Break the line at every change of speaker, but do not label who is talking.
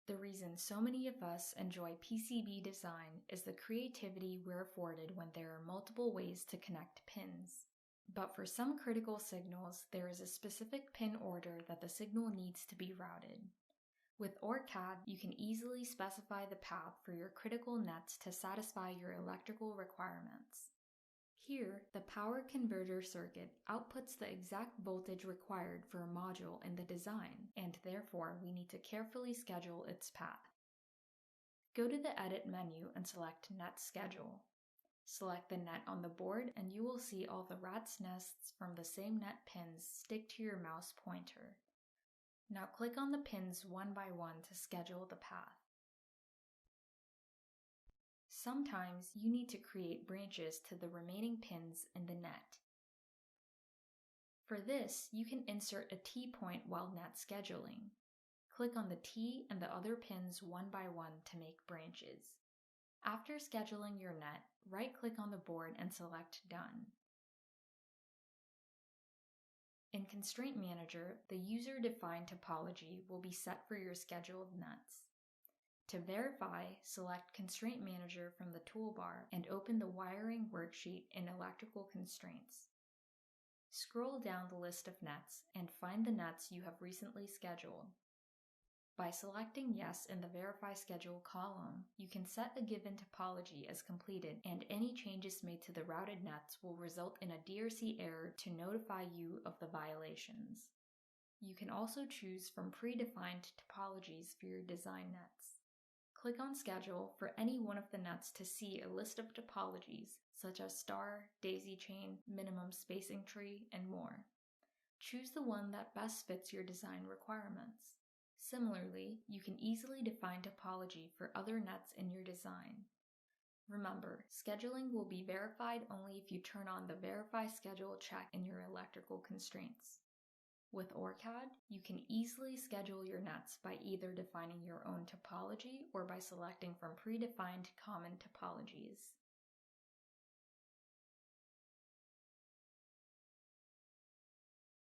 The reason so many of us enjoy PCB design is the creativity we're afforded when there are multiple ways to connect pins. But for some critical signals, there is a specific pin order that the signal needs to be routed. With OrCAD, you can easily specify the path for your critical nets to satisfy your electrical requirements. Here, the power converter circuit outputs the exact voltage required for a module in the design, and therefore we need to carefully schedule its path. Go to the Edit menu and select Net Schedule. Select the net on the board and you will see all the rat's nests from the same net pins stick to your mouse pointer. Now click on the pins one by one to schedule the path. Sometimes you need to create branches to the remaining pins in the net. For this, you can insert a T-point while net scheduling. Click on the T and the other pins one by one to make branches. After scheduling your net, right-click on the board and select Done. In Constraint Manager, the user-defined topology will be set for your scheduled nets. To verify, select Constraint Manager from the toolbar and open the Wiring worksheet in Electrical Constraints. Scroll down the list of nets and find the nets you have recently scheduled. By selecting Yes in the Verify Schedule column, you can set a given topology as completed, and any changes made to the routed nets will result in a DRC error to notify you of the violations. You can also choose from predefined topologies for your design nets. Click on Schedule for any one of the nets to see a list of topologies, such as star, daisy chain, minimum spacing tree, and more. Choose the one that best fits your design requirements. Similarly, you can easily define topology for other nets in your design. Remember, scheduling will be verified only if you turn on the Verify Schedule check in your electrical constraints. With OrCAD, you can easily schedule your nets by either defining your own topology or by selecting from predefined common topologies.